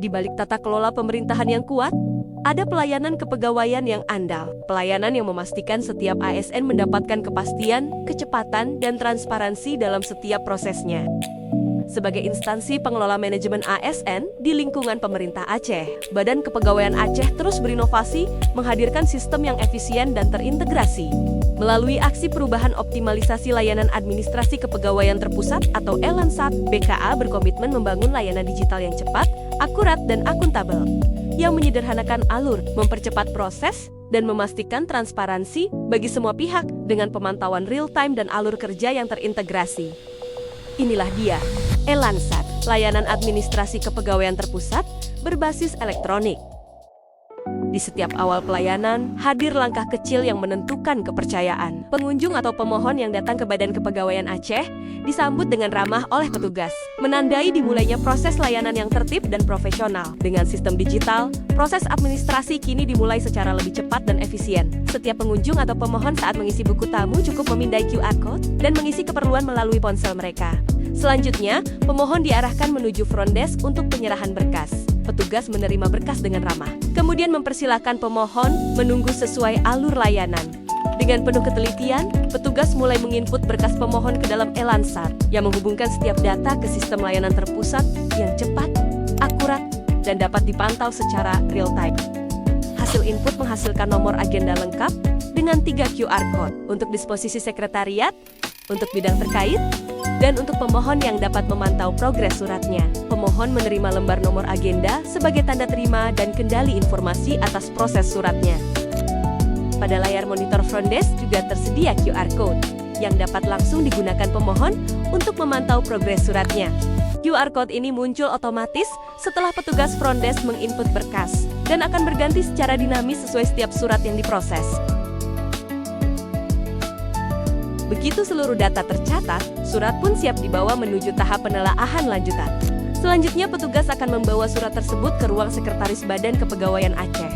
Di balik tata kelola pemerintahan yang kuat, ada pelayanan kepegawaian yang andal, pelayanan yang memastikan setiap ASN mendapatkan kepastian, kecepatan, dan transparansi dalam setiap prosesnya. Sebagai instansi pengelola manajemen ASN di lingkungan pemerintah Aceh, Badan Kepegawaian Aceh terus berinovasi, menghadirkan sistem yang efisien dan terintegrasi. Melalui aksi perubahan optimalisasi layanan administrasi kepegawaian terpusat atau Elansat, BKA berkomitmen membangun layanan digital yang cepat, akurat, dan akuntabel, yang menyederhanakan alur, mempercepat proses, dan memastikan transparansi bagi semua pihak dengan pemantauan real-time dan alur kerja yang terintegrasi. Inilah dia, Elansat, layanan administrasi kepegawaian terpusat berbasis elektronik. Di setiap awal pelayanan, hadir langkah kecil yang menentukan kepercayaan. Pengunjung atau pemohon yang datang ke Badan Kepegawaian Aceh disambut dengan ramah oleh petugas, menandai dimulainya proses layanan yang tertib dan profesional. Dengan sistem digital, proses administrasi kini dimulai secara lebih cepat dan efisien. Setiap pengunjung atau pemohon saat mengisi buku tamu cukup memindai QR Code dan mengisi keperluan melalui ponsel mereka. Selanjutnya, pemohon diarahkan menuju front desk untuk penyerahan berkas. Petugas menerima berkas dengan ramah, kemudian mempersilahkan pemohon menunggu sesuai alur layanan. Dengan penuh ketelitian, petugas mulai menginput berkas pemohon ke dalam Elansat yang menghubungkan setiap data ke sistem layanan terpusat yang cepat, akurat, dan dapat dipantau secara real-time. Hasil input menghasilkan nomor agenda lengkap dengan 3 QR Code untuk disposisi sekretariat, untuk bidang terkait, dan untuk pemohon yang dapat memantau progres suratnya. Pemohon menerima lembar nomor agenda sebagai tanda terima dan kendali informasi atas proses suratnya. Pada layar monitor front desk juga tersedia QR Code yang dapat langsung digunakan pemohon untuk memantau progres suratnya. QR Code ini muncul otomatis setelah petugas front desk menginput berkas dan akan berganti secara dinamis sesuai setiap surat yang diproses. Begitu seluruh data tercatat, surat pun siap dibawa menuju tahap penelaahan lanjutan. Selanjutnya, petugas akan membawa surat tersebut ke ruang Sekretaris Badan Kepegawaian Aceh.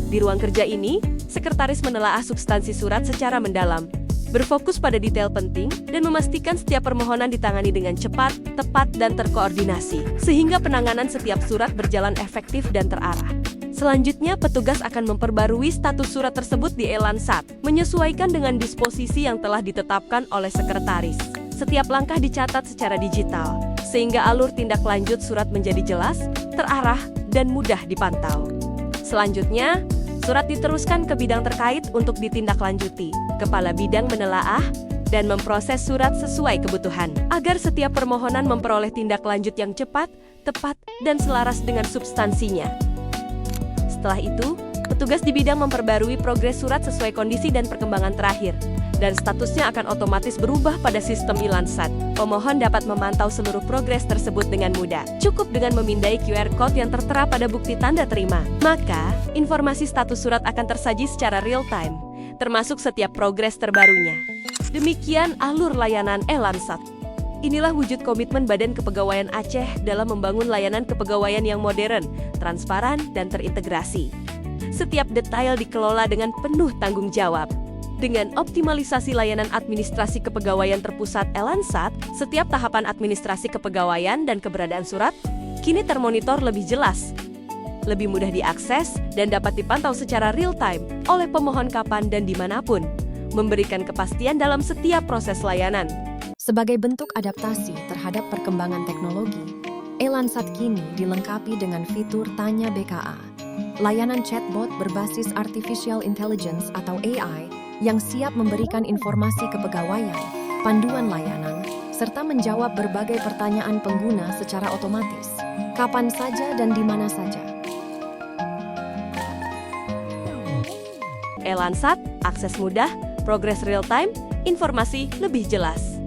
Di ruang kerja ini, sekretaris menelaah substansi surat secara mendalam, berfokus pada detail penting, dan memastikan setiap permohonan ditangani dengan cepat, tepat, dan terkoordinasi, sehingga penanganan setiap surat berjalan efektif dan terarah. Selanjutnya, petugas akan memperbarui status surat tersebut di Elansat, menyesuaikan dengan disposisi yang telah ditetapkan oleh sekretaris. Setiap langkah dicatat secara digital, sehingga alur tindak lanjut surat menjadi jelas, terarah, dan mudah dipantau. Selanjutnya, surat diteruskan ke bidang terkait untuk ditindaklanjuti. Kepala bidang menelaah dan memproses surat sesuai kebutuhan, agar setiap permohonan memperoleh tindak lanjut yang cepat, tepat, dan selaras dengan substansinya. Setelah itu, petugas di bidang memperbarui progres surat sesuai kondisi dan perkembangan terakhir, dan statusnya akan otomatis berubah pada sistem Elansat. Pemohon dapat memantau seluruh progres tersebut dengan mudah. Cukup dengan memindai QR Code yang tertera pada bukti tanda terima. Maka, informasi status surat akan tersaji secara real-time, termasuk setiap progres terbarunya. Demikian alur layanan Elansat. Inilah wujud komitmen Badan Kepegawaian Aceh dalam membangun layanan kepegawaian yang modern, transparan, dan terintegrasi. Setiap detail dikelola dengan penuh tanggung jawab. Dengan optimalisasi layanan administrasi kepegawaian terpusat Elansat, setiap tahapan administrasi kepegawaian dan keberadaan surat kini termonitor lebih jelas, lebih mudah diakses, dan dapat dipantau secara real-time oleh pemohon kapan dan dimanapun, memberikan kepastian dalam setiap proses layanan. Sebagai bentuk adaptasi terhadap perkembangan teknologi, Elansat kini dilengkapi dengan fitur Tanya BKA, layanan chatbot berbasis Artificial Intelligence atau AI yang siap memberikan informasi kepegawaian, panduan layanan, serta menjawab berbagai pertanyaan pengguna secara otomatis, kapan saja dan di mana saja. Elansat, akses mudah, progres real-time, informasi lebih jelas.